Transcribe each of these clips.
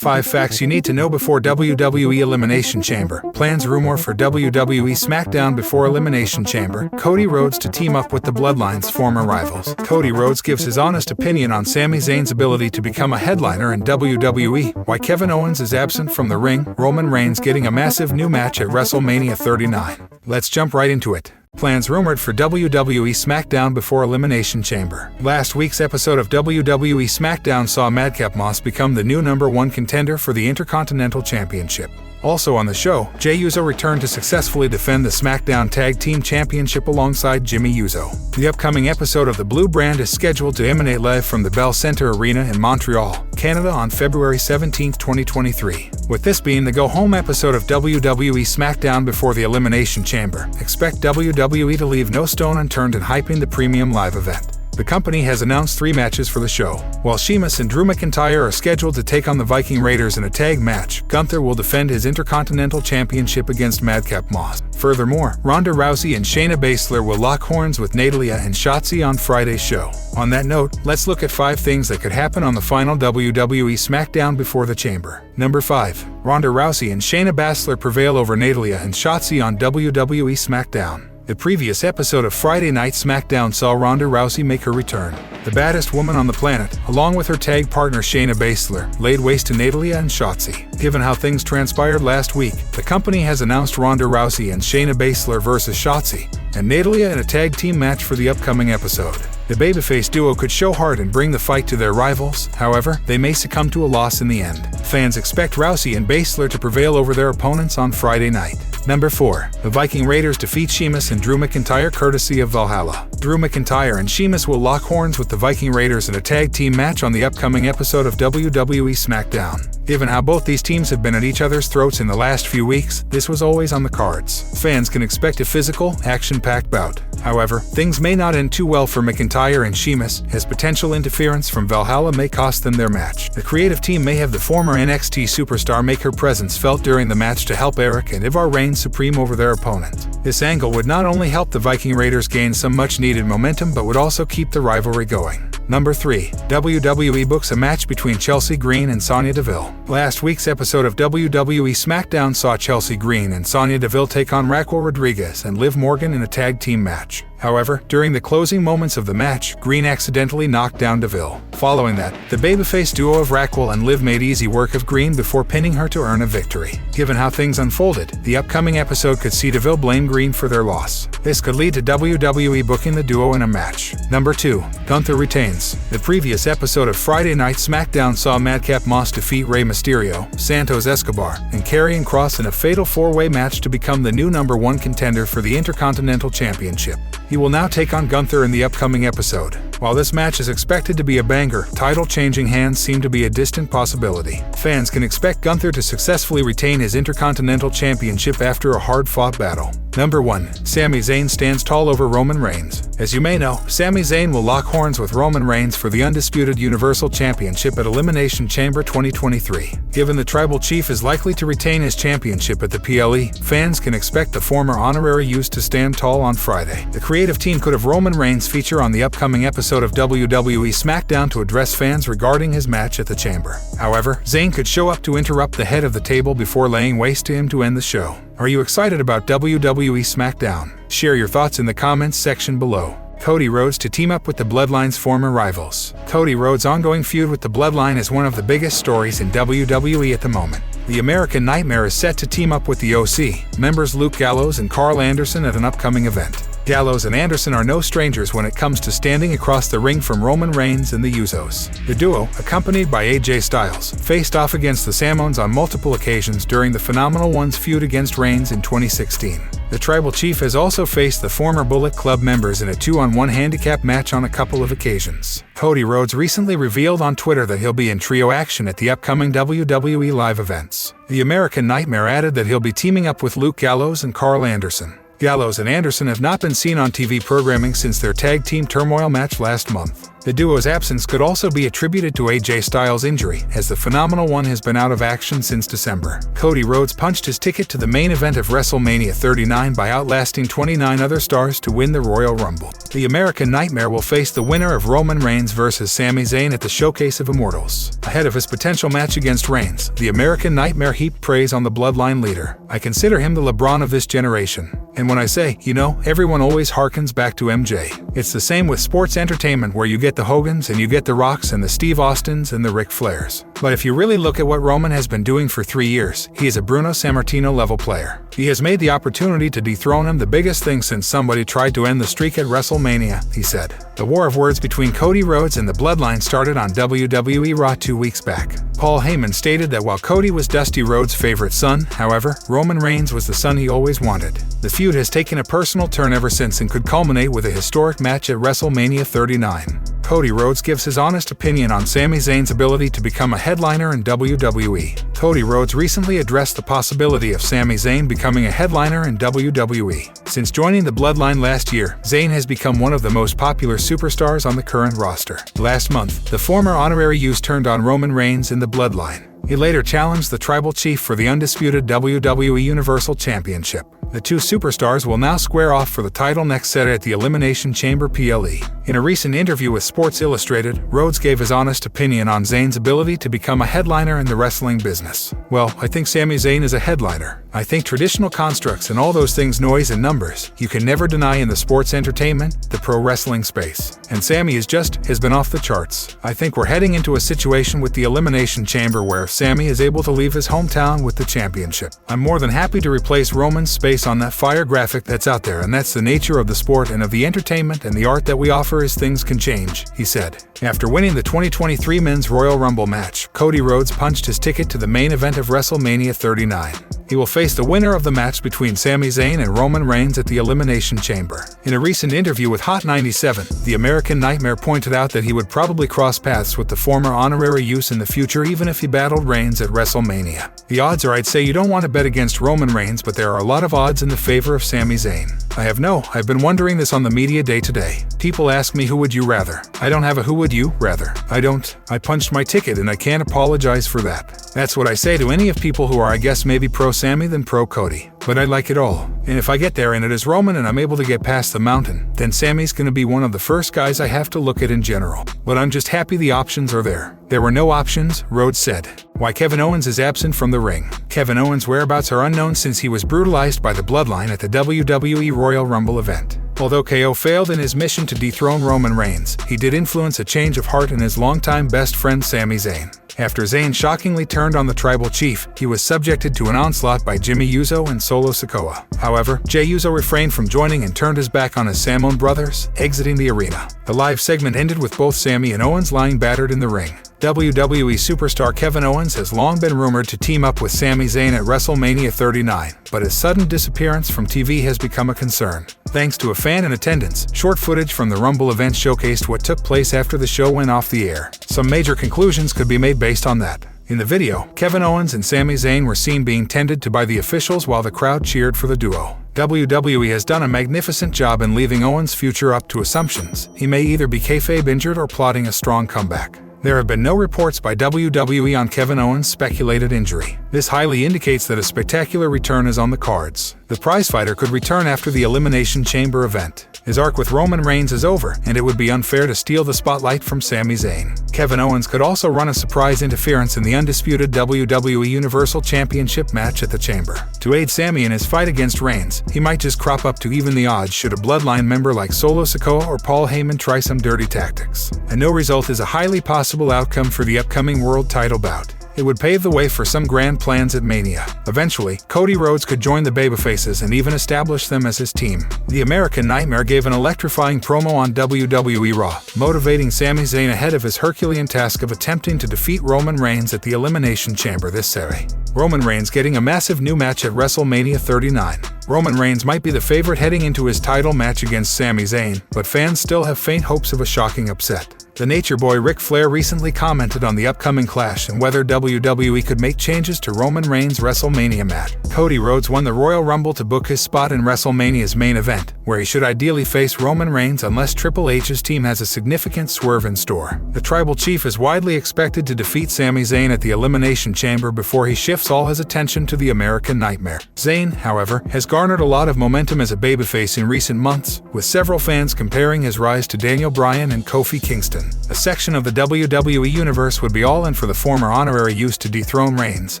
5 facts you need to know before WWE Elimination Chamber. Plans rumor for WWE SmackDown before Elimination Chamber. Cody Rhodes to team up with the Bloodline's former rivals. Cody Rhodes gives his honest opinion on Sami Zayn's ability to become a headliner in WWE. Why Kevin Owens is absent from the ring. Roman Reigns getting a massive new match at WrestleMania 39. Let's jump right into it. Plans rumored for WWE SmackDown before Elimination Chamber. Last week's episode of WWE SmackDown saw Madcap Moss become the new #1 contender for the Intercontinental Championship. Also on the show, Jey Uso returned to successfully defend the SmackDown Tag Team Championship alongside Jimmy Uso. The upcoming episode of the Blue Brand is scheduled to emanate live from the Bell Centre Arena in Montreal, Canada on February 17, 2023. With this being the go-home episode of WWE SmackDown before the Elimination Chamber, expect WWE to leave no stone unturned in hyping the premium live event. The company has announced 3 matches for the show. While Sheamus and Drew McIntyre are scheduled to take on the Viking Raiders in a tag match, Gunther will defend his Intercontinental Championship against Madcap Moss. Furthermore, Ronda Rousey and Shayna Baszler will lock horns with Natalya and Shotzi on Friday's show. On that note, let's look at 5 things that could happen on the final WWE SmackDown before the Chamber. Number 5. Ronda Rousey and Shayna Baszler prevail over Natalya and Shotzi on WWE SmackDown. The previous episode of Friday Night SmackDown saw Ronda Rousey make her return. The baddest woman on the planet, along with her tag partner Shayna Baszler, laid waste to Natalya and Shotzi. Given how things transpired last week, the company has announced Ronda Rousey and Shayna Baszler versus Shotzi and Natalya in a tag team match for the upcoming episode. The babyface duo could show heart and bring the fight to their rivals, however, they may succumb to a loss in the end. Fans expect Rousey and Baszler to prevail over their opponents on Friday night. Number 4. The Viking Raiders defeat Sheamus and Drew McIntyre courtesy of Valhalla. Drew McIntyre and Sheamus will lock horns with the Viking Raiders in a tag team match on the upcoming episode of WWE SmackDown. Given how both these teams have been at each other's throats in the last few weeks, this was always on the cards. Fans can expect a physical, action-packed bout. However, things may not end too well for McIntyre and Sheamus, as potential interference from Valhalla may cost them their match. The creative team may have the former NXT superstar make her presence felt during the match to help Eric and Ivar reign supreme over their opponent. This angle would not only help the Viking Raiders gain some much-needed momentum but would also keep the rivalry going. Number 3. WWE books a match between Chelsea Green and Sonya Deville. Last week's episode of WWE SmackDown saw Chelsea Green and Sonya Deville take on Raquel Rodriguez and Liv Morgan in a tag team match. However, during the closing moments of the match, Green accidentally knocked down Deville. Following that, the babyface duo of Raquel and Liv made easy work of Green before pinning her to earn a victory. Given how things unfolded, the upcoming episode could see Deville blame Green for their loss. This could lead to WWE booking the duo in a match. Number 2. Gunther retains. The previous episode of Friday Night SmackDown saw Madcap Moss defeat Rey Mysterio, Santos Escobar, and Karrion Kross in a fatal 4-way match to become the new #1 contender for the Intercontinental Championship. He will now take on Gunther in the upcoming episode. While this match is expected to be a banger, title-changing hands seem to be a distant possibility. Fans can expect Gunther to successfully retain his Intercontinental Championship after a hard-fought battle. Number 1. Sami Zayn stands tall over Roman Reigns. As you may know, Sami Zayn will lock horns with Roman Reigns for the undisputed Universal Championship at Elimination Chamber 2023. Given the Tribal Chief is likely to retain his championship at the PLE, fans can expect the former honorary youth to stand tall on Friday. The creative team could have Roman Reigns feature on the upcoming episode of WWE SmackDown to address fans regarding his match at the Chamber. However, Zayn could show up to interrupt the head of the table before laying waste to him to end the show. Are you excited about WWE SmackDown? Share your thoughts in the comments section below. Cody Rhodes to team up with the Bloodline's former rivals. Cody Rhodes' ongoing feud with the Bloodline is one of the biggest stories in WWE at the moment. The American Nightmare is set to team up with the OC members Luke Gallows and Carl Anderson at an upcoming event. Gallows and Anderson are no strangers when it comes to standing across the ring from Roman Reigns and the Usos. The duo, accompanied by AJ Styles, faced off against the Samoans on multiple occasions during the Phenomenal One's feud against Reigns in 2016. The Tribal Chief has also faced the former Bullet Club members in a 2-on-1 handicap match on a couple of occasions. Cody Rhodes recently revealed on Twitter that he'll be in trio action at the upcoming WWE live events. The American Nightmare added that he'll be teaming up with Luke Gallows and Carl Anderson. Gallows and Anderson have not been seen on TV programming since their tag team turmoil match last month. The duo's absence could also be attributed to AJ Styles' injury, as the Phenomenal One has been out of action since December. Cody Rhodes punched his ticket to the main event of WrestleMania 39 by outlasting 29 other stars to win the Royal Rumble. The American Nightmare will face the winner of Roman Reigns vs. Sami Zayn at the Showcase of Immortals. Ahead of his potential match against Reigns, the American Nightmare heaped praise on the Bloodline leader. "I consider him the LeBron of this generation. And when I say, everyone always harkens back to MJ. It's the same with sports entertainment, where you get the Hogans and you get the Rocks and the Steve Austins and the Ric Flairs. But if you really look at what Roman has been doing for 3 years, he is a Bruno Sammartino level player. He has made the opportunity to dethrone him the biggest thing since somebody tried to end the streak at WrestleMania," he said. The war of words between Cody Rhodes and the Bloodline started on WWE Raw 2 weeks back. Paul Heyman stated that while Cody was Dusty Rhodes' favorite son, however, Roman Reigns was the son he always wanted. The feud has taken a personal turn ever since and could culminate with a historic match at WrestleMania 39. Cody Rhodes gives his honest opinion on Sami Zayn's ability to become a headliner in WWE. Cody Rhodes recently addressed the possibility of Sami Zayn becoming a headliner in WWE. Since joining the Bloodline last year, Zayn has become one of the most popular superstars on the current roster. Last month, the former honorary youth turned on Roman Reigns in the Bloodline. He later challenged the Tribal Chief for the undisputed WWE Universal Championship. The two superstars will now square off for the title next Saturday at the Elimination Chamber PLE. In a recent interview with Sports Illustrated, Rhodes gave his honest opinion on Zayn's ability to become a headliner in the wrestling business. "Well, I think Sami Zayn is a headliner. I think traditional constructs and all those things, noise and numbers, you can never deny in the sports entertainment, the pro wrestling space. And Sami has been off the charts. I think we're heading into a situation with the Elimination Chamber where Sami is able to leave his hometown with the championship. I'm more than happy to replace Roman's space on that fire graphic that's out there, and that's the nature of the sport and of the entertainment and the art that we offer as things can change," he said. After winning the 2023 Men's Royal Rumble match, Cody Rhodes punched his ticket to the main event of WrestleMania 39. He will face the winner of the match between Sami Zayn and Roman Reigns at the Elimination Chamber. In a recent interview with Hot 97, the American Nightmare pointed out that he would probably cross paths with the former honorary youth in the future even if he battled Reigns at WrestleMania. "The odds are, I'd say you don't want to bet against Roman Reigns, but there are a lot of odds in the favor of Sami Zayn. I've been wondering this on the media day to day. People ask me who would you rather. I don't have a who would you rather. I don't. I punched my ticket and I can't apologize for that. That's what I say to any of people who are, I guess, maybe pro Sami than pro Cody. But I like it all. And if I get there and it is Roman and I'm able to get past the mountain, then Sami's gonna be one of the first guys I have to look at in general. But I'm just happy the options are there." There were no options, Rhodes said. Why Kevin Owens is absent from the ring. Kevin Owens' whereabouts are unknown since he was brutalized by the Bloodline at the WWE Royal Rumble event. Although KO failed in his mission to dethrone Roman Reigns, he did influence a change of heart in his longtime best friend Sami Zayn. After Zayn shockingly turned on the Tribal Chief, he was subjected to an onslaught by Jimmy Uso and Solo Sikoa. However, Jey Uso refrained from joining and turned his back on his Samoan brothers, exiting the arena. The live segment ended with both Sami and Owens lying battered in the ring. WWE superstar Kevin Owens has long been rumored to team up with Sami Zayn at WrestleMania 39, but his sudden disappearance from TV has become a concern. Thanks to a fan in attendance, short footage from the Rumble event showcased what took place after the show went off the air. Some major conclusions could be made based on that. In the video, Kevin Owens and Sami Zayn were seen being tended to by the officials while the crowd cheered for the duo. WWE has done a magnificent job in leaving Owens' future up to assumptions. He may either be kayfabe injured or plotting a strong comeback. There have been no reports by WWE on Kevin Owens' speculated injury. This highly indicates that a spectacular return is on the cards. The prizefighter could return after the Elimination Chamber event. His arc with Roman Reigns is over, and it would be unfair to steal the spotlight from Sami Zayn. Kevin Owens could also run a surprise interference in the undisputed WWE Universal Championship match at the Chamber. To aid Sami in his fight against Reigns, he might just crop up to even the odds should a Bloodline member like Solo Sikoa or Paul Heyman try some dirty tactics. A no result is a highly possible outcome for the upcoming world title bout. It would pave the way for some grand plans at Mania. Eventually, Cody Rhodes could join the babyfaces and even establish them as his team. The American Nightmare gave an electrifying promo on WWE Raw, motivating Sami Zayn ahead of his Herculean task of attempting to defeat Roman Reigns at the Elimination Chamber this Saturday. Roman Reigns getting a massive new match at WrestleMania 39. Roman Reigns might be the favorite heading into his title match against Sami Zayn, but fans still have faint hopes of a shocking upset. The Nature Boy Ric Flair recently commented on the upcoming clash and whether WWE could make changes to Roman Reigns' WrestleMania match. Cody Rhodes won the Royal Rumble to book his spot in WrestleMania's main event, where he should ideally face Roman Reigns unless Triple H's team has a significant swerve in store. The Tribal Chief is widely expected to defeat Sami Zayn at the Elimination Chamber before he shifts all his attention to the American Nightmare. Zayn, however, has garnered a lot of momentum as a babyface in recent months, with several fans comparing his rise to Daniel Bryan and Kofi Kingston. A section of the WWE Universe would be all in for the former honorary use to dethrone Reigns,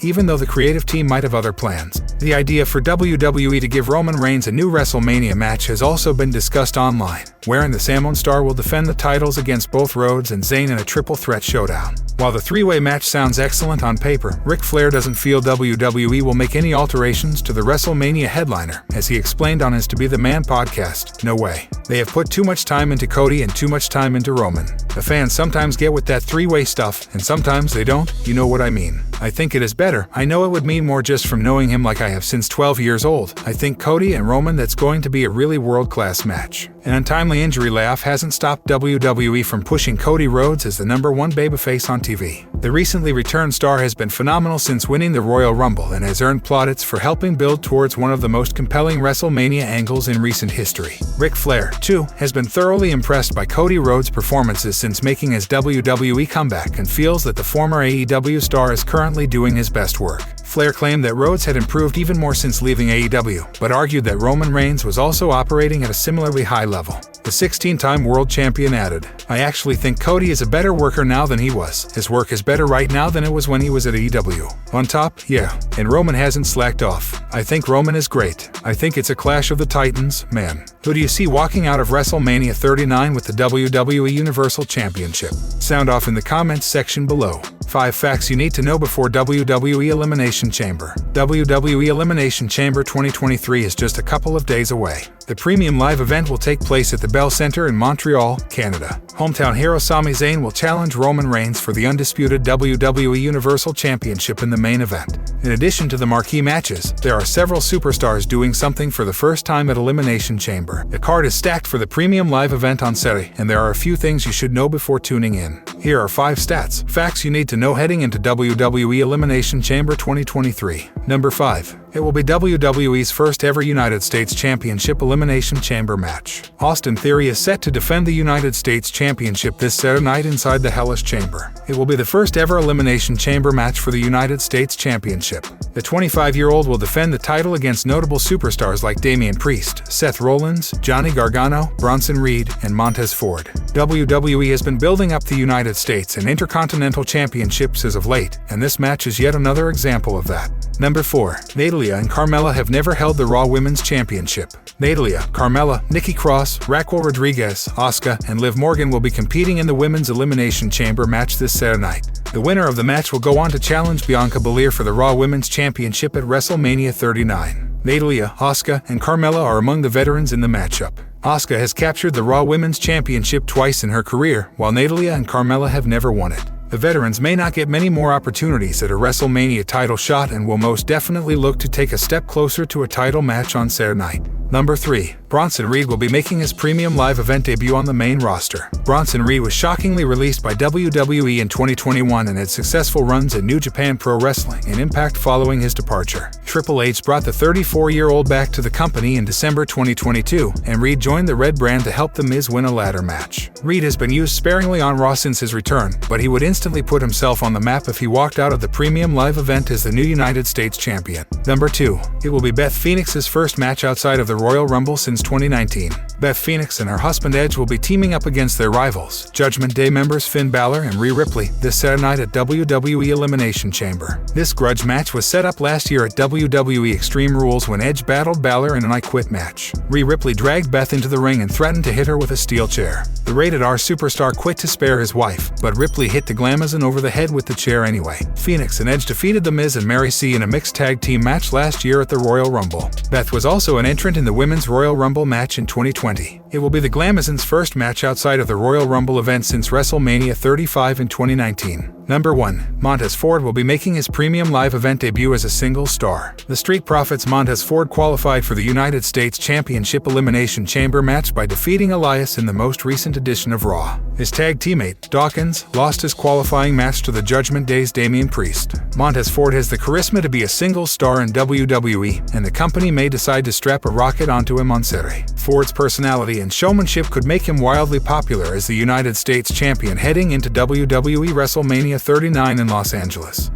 even though the creative team might have other plans. The idea for WWE to give Roman Reigns a new WrestleMania match has also been discussed online, wherein the Samoan star will defend the titles against both Rhodes and Zayn in a triple threat showdown. While the three-way match sounds excellent on paper, Ric Flair doesn't feel WWE will make any alterations to the WrestleMania headliner, as he explained on his To Be the Man podcast. No way. They have put too much time into Cody and too much time into Roman. The fans sometimes get with that three-way stuff, and sometimes they don't, you know what I mean. I think it is better. I know it would mean more just from knowing him like I have since 12 years old. I think Cody and Roman, that's going to be a really world-class match. An untimely injury layoff hasn't stopped WWE from pushing Cody Rhodes as the #1 babyface on TV. The recently returned star has been phenomenal since winning the Royal Rumble and has earned plaudits for helping build towards one of the most compelling WrestleMania angles in recent history. Ric Flair, too, has been thoroughly impressed by Cody Rhodes' performances since making his WWE comeback and feels that the former AEW star is currently doing his best work. Flair claimed that Rhodes had improved even more since leaving AEW, but argued that Roman Reigns was also operating at a similarly high level. The 16-time world champion added, "I actually think Cody is a better worker now than he was. His work is better right now than it was when he was at AEW. On top, yeah, and Roman hasn't slacked off. I think Roman is great. I think it's a clash of the Titans, man." Who do you see walking out of WrestleMania 39 with the WWE Universal Championship? Sound off in the comments section below. 5 facts you need to know before WWE Elimination Chamber. WWE Elimination Chamber 2023 is just a couple of days away. The premium live event will take place at the Bell Center in Montreal, Canada. Hometown hero Sami Zayn will challenge Roman Reigns for the undisputed WWE Universal Championship in the main event. In addition to the marquee matches, there are several superstars doing something for the first time at Elimination Chamber. The card is stacked for the premium live event on Saturday, and there are a few things you should know before tuning in. Here are 5 facts you need to know heading into WWE Elimination Chamber 2023. Number 5. It will be WWE's first ever United States Championship Elimination Chamber match. Austin Theory is set to defend the United States Championship this Saturday night inside the Hellish Chamber. It will be the first ever Elimination Chamber match for the United States Championship. The 25-year-old will defend the title against notable superstars like Damian Priest, Seth Rollins, Johnny Gargano, Bronson Reed, and Montez Ford. WWE has been building up the United States and Intercontinental Championships as of late, and this match is yet another example of that. Number 4. Natalya and Carmella have never held the Raw Women's Championship. Natalya, Carmella, Nikki Cross, Raquel Rodriguez, Asuka, and Liv Morgan will be competing in the Women's Elimination Chamber match this Saturday night. The winner of the match will go on to challenge Bianca Belair for the Raw Women's Championship at WrestleMania 39. Natalya, Asuka, and Carmella are among the veterans in the matchup. Asuka has captured the Raw Women's Championship twice in her career, while Natalya and Carmella have never won it. The veterans may not get many more opportunities at a WrestleMania title shot and will most definitely look to take a step closer to a title match on Saturday night. Number 3. Bronson Reed will be making his premium live event debut on the main roster. Bronson Reed was shockingly released by WWE in 2021 and had successful runs at New Japan Pro Wrestling and Impact following his departure. Triple H brought the 34-year-old back to the company in December 2022, and Reed joined the Red Brand to help The Miz win a ladder match. Reed has been used sparingly on Raw since his return, but he would instantly put himself on the map if he walked out of the premium live event as the new United States Champion. Number 2. It will be Beth Phoenix's first match outside of the Royal Rumble since 2019. Beth Phoenix and her husband Edge will be teaming up against their rivals, Judgment Day members Finn Balor and Rhea Ripley, this Saturday night at WWE Elimination Chamber. This grudge match was set up last year at WWE Extreme Rules when Edge battled Balor in an I Quit match. Rhea Ripley dragged Beth into the ring and threatened to hit her with a steel chair. The Rated R superstar quit to spare his wife, but Ripley hit the Glamazon over the head with the chair anyway. Phoenix and Edge defeated The Miz and Mary C in a mixed tag team match last year at the Royal Rumble. Beth was also an entrant in the Women's Royal Rumble match in 2020. It will be the Glamazon's first match outside of the Royal Rumble event since WrestleMania 35 in 2019. Number 1. Montez Ford will be making his premium live event debut as a single star. The Street Profits' Montez Ford qualified for the United States Championship Elimination Chamber match by defeating Elias in the most recent edition of Raw. His tag teammate, Dawkins, lost his qualifying match to the Judgment Day's Damian Priest. Montez Ford has the charisma to be a single star in WWE, and the company may decide to strap a rocket onto him on Saturday. Ford's personality and showmanship could make him wildly popular as the United States Champion heading into WWE WrestleMania 39 in Los Angeles.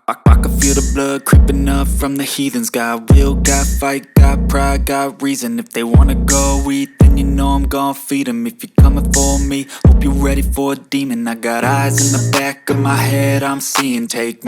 I can feel the blood creeping up from the heathens. Got will, got fight, got pride, got reason. If they wanna go eat, then you know I'm gon' feed them. If you're coming for me, hope you're ready for a demon. I got eyes in the back of my head, I'm seeing. Take